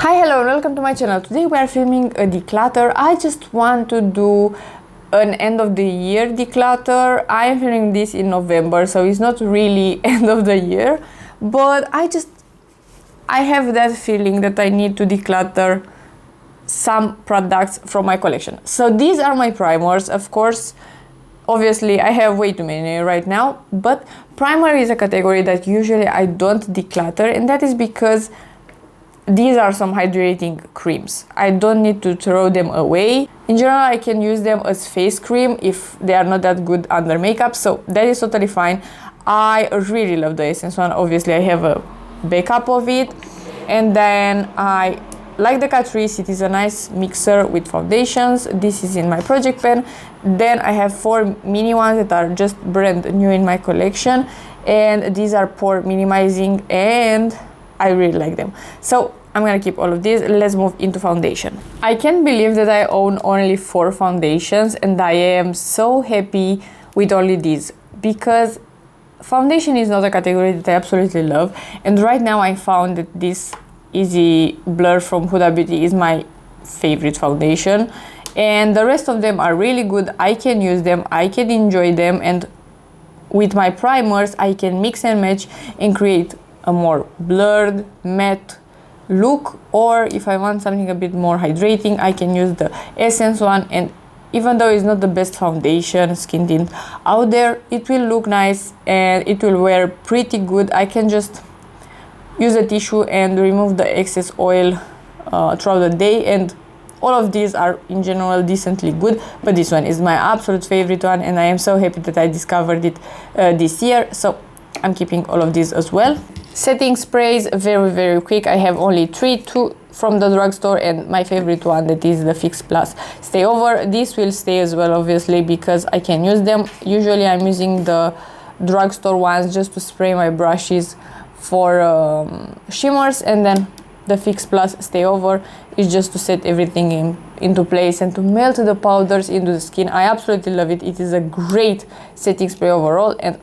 Hi, hello, and welcome to my channel. Today we are filming a declutter. I just want to do an end of the year declutter. I am filming this in November, so it's not really end of the year, but I have that feeling that I need to declutter some products from my collection. So these are my primers. Of course, obviously I have way too many right now, but primer is a category that usually I don't declutter, and that is because these are some hydrating creams. I don't need to throw them away. In general, I can use them as face cream if they are not that good under makeup, so that is totally fine. I really love the Essence one. Obviously, I have a backup of it. And then I like the Catrice. It is a nice mixer with foundations. This is in my project pen. Then I have 4 mini ones that are just brand new in my collection. And these are pore minimizing and I really like them. So I'm gonna keep all of these. Let's move into foundation. I can't believe that I own only 4 foundations and I am so happy with only these, because foundation is not a category that I absolutely love, and right now I found that this Easy Blur from Huda Beauty is my favorite foundation, and the rest of them are really good. I can use them, I can enjoy them, and with my primers I can mix and match and create a more blurred matte look, or if I want something a bit more hydrating, I can use the Essence one. And even though it's not the best foundation skin tint out there, it will look nice and it will wear pretty good. I can just use a tissue and remove the excess oil throughout the day, and all of these are in general decently good, but this one is my absolute favorite one, and I am so happy that I discovered it this year, so I'm keeping all of these as well. Setting sprays, very quick. I have only 3, 2 from the drugstore, and my favorite one, that is the Fix Plus Stay Over. This will stay as well, obviously, because I can use them. Usually I'm using the drugstore ones just to spray my brushes for shimmers, and then the Fix Plus Stay Over is just to set everything into place and to melt the powders into the skin. I absolutely love it. It is a great setting spray overall, and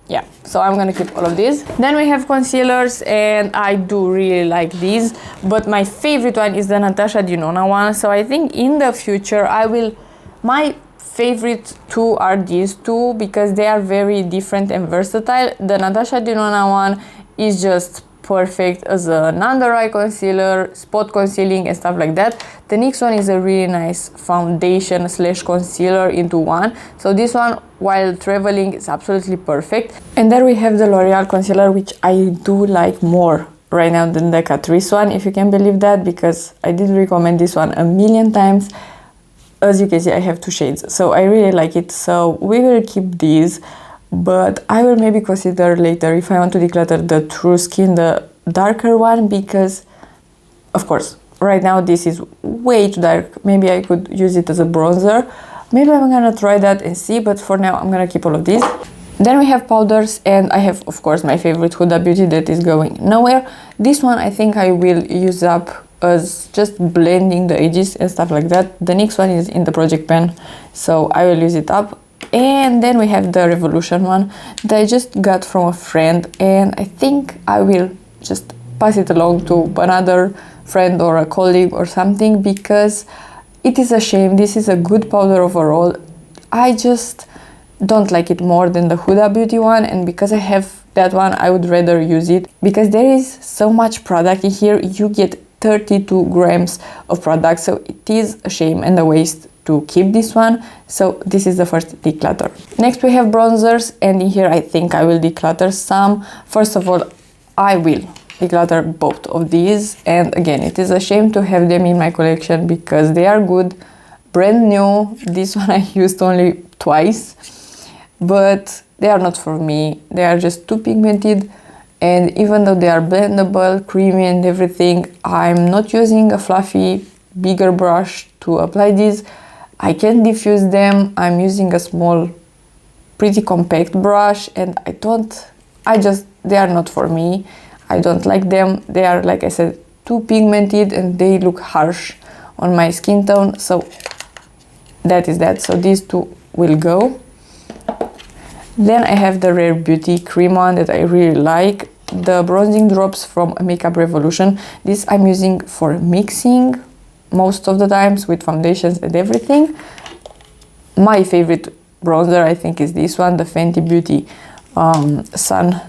yeah, so I'm gonna keep all of these. Then we have concealers, and I do really like these, but my favorite one is the Natasha Denona one. So I think in the future my favorite 2 are these 2, because they are very different and versatile. The Natasha Denona one is just perfect as an under eye concealer, spot concealing and stuff like that. The NYX one is a really nice foundation / concealer into one, so this one while traveling is absolutely perfect. And there we have the L'Oreal concealer, which I do like more right now than the Catrice one, if you can believe that, because I did recommend this one a million times. As you can see, I have 2 shades, so I really like it, so we will keep these. But I will maybe consider later if I want to declutter the True Skin, the darker one, because of course right now this is way too dark. Maybe I could use it as a bronzer. Maybe I'm gonna try that and see, but for now I'm gonna keep all of these. Then we have powders, and I have of course my favorite Huda Beauty that is going nowhere. This one I think I will use up as just blending the edges and stuff like that. The NYX one is in the project pen, so I will use it up. And then we have the Revolution one that I just got from a friend, and I think I will just pass it along to another friend or a colleague or something, because it is a shame. This is a good powder overall. I just don't like it more than the Huda Beauty one, and because I have that one, I would rather use it, because there is so much product in here. You get 32 grams of product, so it is a shame and a waste to keep this one. So this is the first declutter. Next we have bronzers, and in here I think I will declutter some. First of all, I will declutter both of these, and again, it is a shame to have them in my collection because they are good, brand new. This one I used only twice, but they are not for me. They are just too pigmented, and even though they are blendable, creamy and everything, I'm not using a fluffy bigger brush to apply these. I can diffuse them. I'm using a small, pretty compact brush, and they are not for me. I don't like them. They are, like I said, too pigmented and they look harsh on my skin tone, so that is that. So these 2 will go. Then I have the Rare Beauty cream one that I really like. the bronzing drops from Makeup Revolution. This I'm using for mixing most of the times with foundations and everything. My favorite bronzer I think is this one, the Fenty Beauty Sun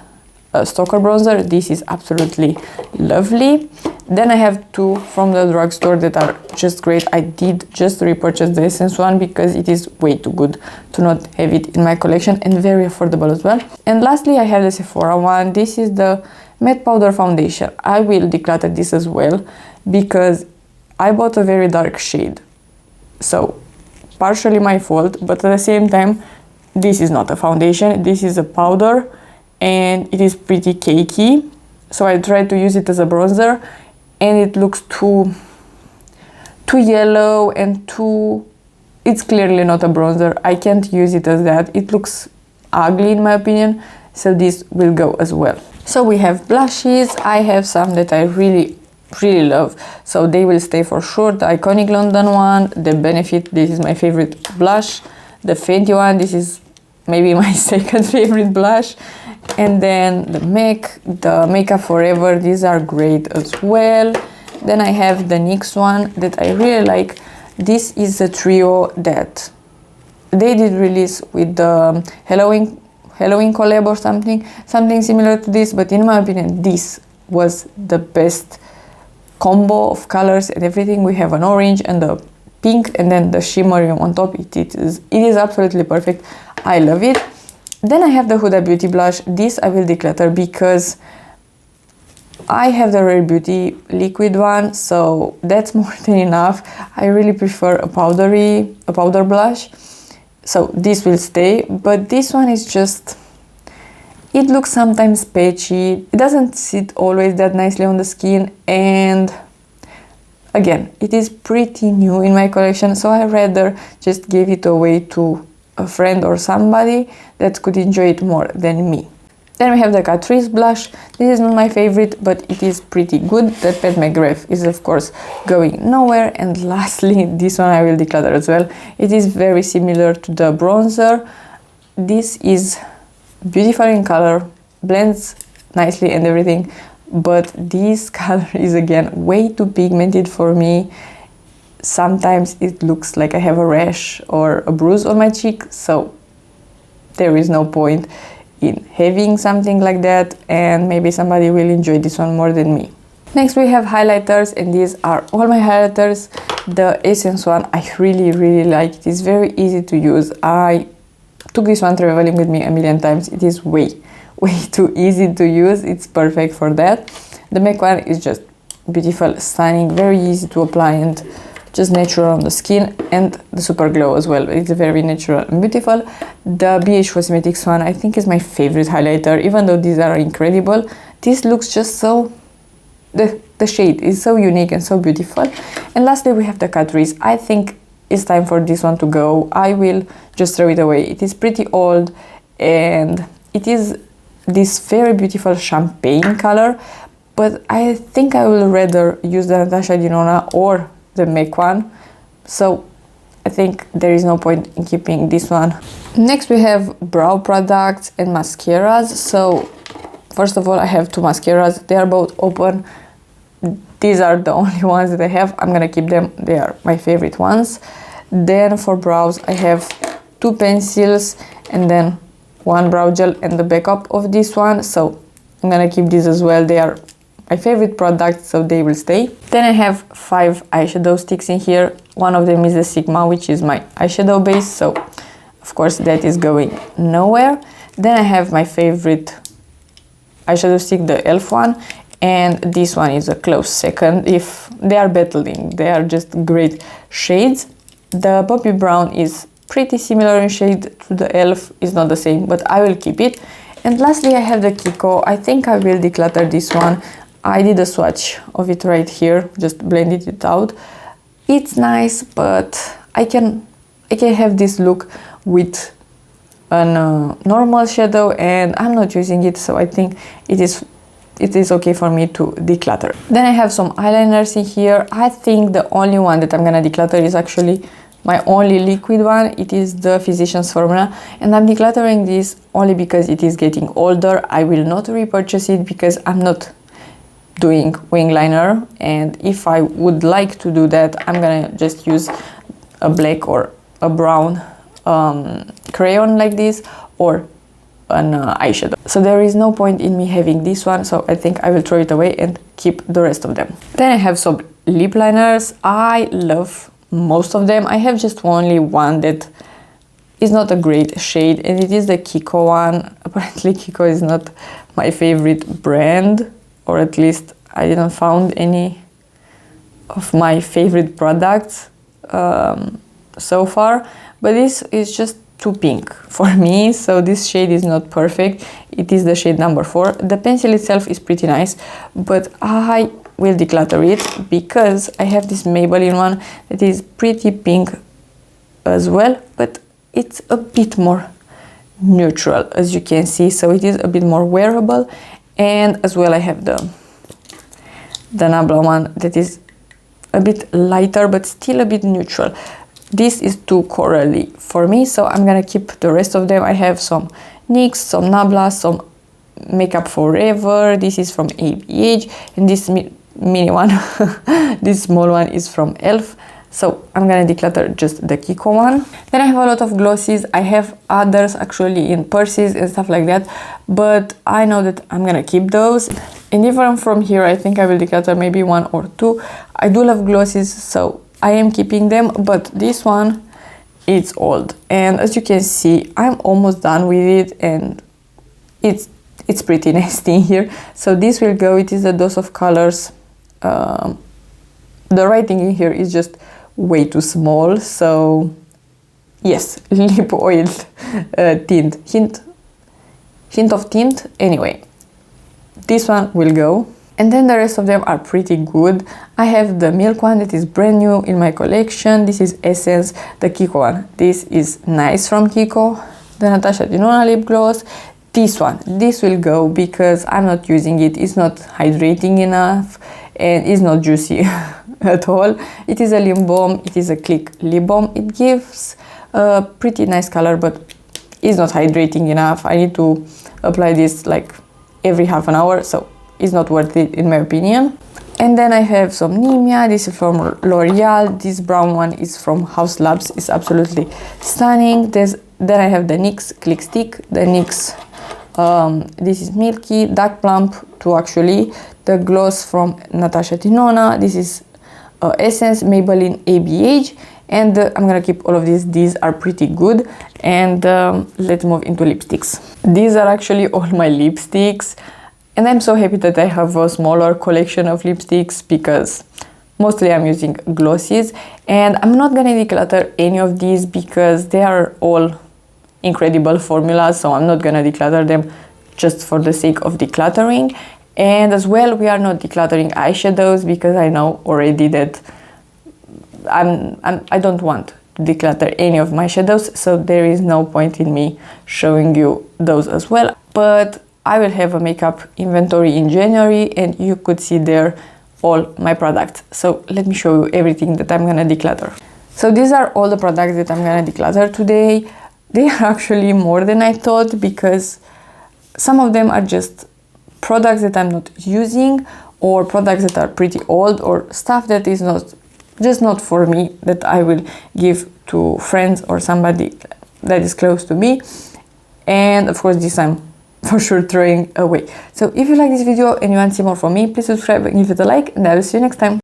Stalker bronzer. This is absolutely lovely. Then I have two from the drugstore that are just great. I did just repurchase the Essence one because it is way too good to not have it in my collection, and very affordable as well. And lastly, I have the Sephora one. This is the matte powder foundation. I will declutter this as well because I bought a very dark shade, so partially my fault, but at the same time this is not a foundation, this is a powder and it is pretty cakey, so I tried to use it as a bronzer and it looks too yellow and it's clearly not a bronzer. I can't use it as that. It looks ugly in my opinion, so this will go as well. So we have blushes. I have some that I really love, so they will stay for sure. The Iconic London one, the Benefit, this is my favorite blush. The Fenty one, this is maybe my second favorite blush. And then the MAC, the Makeup Forever, these are great as well. Then I have the NYX one that I really like. This is a trio that they did release with the Halloween collab or something similar to this, but in my opinion this was the best combo of colors and everything. We have an orange and the pink and then the shimmery on top. It is absolutely perfect. I love it. Then I have the Huda Beauty blush. This I will declutter because I have the Rare Beauty liquid one, so that's more than enough. I really prefer a powder blush, so this will stay. But this one is just, it looks sometimes patchy. It doesn't sit always that nicely on the skin, and again, it is pretty new in my collection, so I rather just give it away to a friend or somebody that could enjoy it more than me. Then we have the Catrice blush. This is not my favorite, but it is pretty good. The Pat McGrath is of course going nowhere. And lastly, this one I will declutter as well. It is very similar to the bronzer. This is beautiful in color, blends nicely and everything, but this color is again way too pigmented for me. Sometimes it looks like I have a rash or a bruise on my cheek, so there is no point in having something like that, and maybe somebody will enjoy this one more than me. Next we have highlighters, and these are all my highlighters. The Essence one I really like. It is very easy to use. I took this one traveling with me a million times. It is way too easy to use. It's perfect for that. The MAC one is just beautiful, stunning, very easy to apply and just natural on the skin, and the Super Glow as well. It's very natural and beautiful. The BH Cosmetics one I think is my favorite highlighter, even though these are incredible. This looks just so, the shade is so unique and so beautiful. And lastly we have the Catrice. I think it's time for this one to go. I will just throw it away. It is pretty old and it is this very beautiful champagne color, but I think I will rather use the Natasha Denona or the MAC one, so I think there is no point in keeping this one. Next we have brow products and mascaras. So first of all I have two mascaras. They are both open. These are the only ones that I have. I'm gonna keep them. They are my favorite ones. Then for brows I have two pencils and then one brow gel and the backup of this one, so I'm gonna keep these as well. They are my favorite products, so they will stay. Then I have 5 eyeshadow sticks in here. One of them is the Sigma, which is my eyeshadow base, so of course that is going nowhere. Then I have my favorite eyeshadow stick, the e.l.f. one, and this one is a close second. If they are battling, they are just great shades. The Poppy Brown is pretty similar in shade to the e.l.f. It's not the same, but I will keep it. And lastly I have the Kiko. I think I will declutter this one. I did a swatch of it right here, just blended it out. It's nice, but I can have this look with a normal shadow, and I'm not using it, so I think it is okay for me to declutter. Then I have some eyeliners in here. I think the only one that I'm gonna declutter is actually my only liquid one, it is the Physicians Formula, and I'm decluttering this only because it is getting older. I will not repurchase it because I'm not doing wing liner, and if I would like to do that, I'm gonna just use a black or a brown crayon like this, or an eyeshadow. So there is no point in me having this one, so I think I will throw it away and keep the rest of them. Then I have some lip liners. I love most of them. I have just only one that is not a great shade, and it is the Kiko one. Apparently Kiko is not my favorite brand, or at least I didn't found any of my favorite products so far, but this is just too pink for me, so this shade is not perfect. It is the shade number 4. The pencil itself is pretty nice, but I will declutter it because I have this Maybelline one that is pretty pink as well, but it's a bit more neutral, as you can see, so it is a bit more wearable. And as well I have the Nabla one that is a bit lighter but still a bit neutral. This is too corally for me, so I'm gonna keep the rest of them. I have some NYX, some Nabla, some Makeup Forever. This is from ABH, and this mini one, this small one, is from ELF. So I'm gonna declutter just the Kiko one. Then I have a lot of glosses. I have others actually in purses and stuff like that, but I know that I'm gonna keep those. And if I'm from here, I think I will declutter maybe 1 or 2. I do love glosses, so I am keeping them, but this one, it's old. And as you can see, I'm almost done with it, and it's pretty nasty in here. So this will go. It is a Dose of Colors. The writing in here is just way too small, so yes, lip oil tint, hint of tint. Anyway, this one will go, and then the rest of them are pretty good. I have the Milk one that is brand new in my collection. This is Essence. The Kiko one, this is nice from Kiko. The Natasha Denona lip gloss. This one, this will go because I'm not using it. It's not hydrating enough, and it's not juicy at all. It is a lip balm. It is a Click lip balm. It gives a pretty nice color, but it's not hydrating enough. I need to apply this like every half an hour, so it's not worth it in my opinion. And then I have some Nivea. This is from L'Oreal. This brown one is from House Labs. It's absolutely stunning. Then I have the NYX Click Stick. The NYX, this is Milky, Dark Plump 2 actually. The gloss from Natasha Denona. This is Essence, Maybelline, ABH. And I'm gonna keep all of these. These are pretty good. And let's move into lipsticks. These are actually all my lipsticks. And I'm so happy that I have a smaller collection of lipsticks because mostly I'm using glosses. And I'm not gonna declutter any of these because they are all incredible formulas, so I'm not gonna declutter them just for the sake of decluttering. And as well, we are not decluttering eyeshadows because I know already that I don't want to declutter any of my shadows, so there is no point in me showing you those as well. But I will have a makeup inventory in January, and you could see there all my products. So let me show you everything that I'm gonna declutter. So these are all the products that I'm gonna declutter today. They are actually more than I thought because some of them are just products that I'm not using, or products that are pretty old, or stuff that is not for me, that I will give to friends or somebody that is close to me. And of course this I'm for sure throwing away. So if you like this video and you want to see more from me, please subscribe and give it a like, and I will see you next time.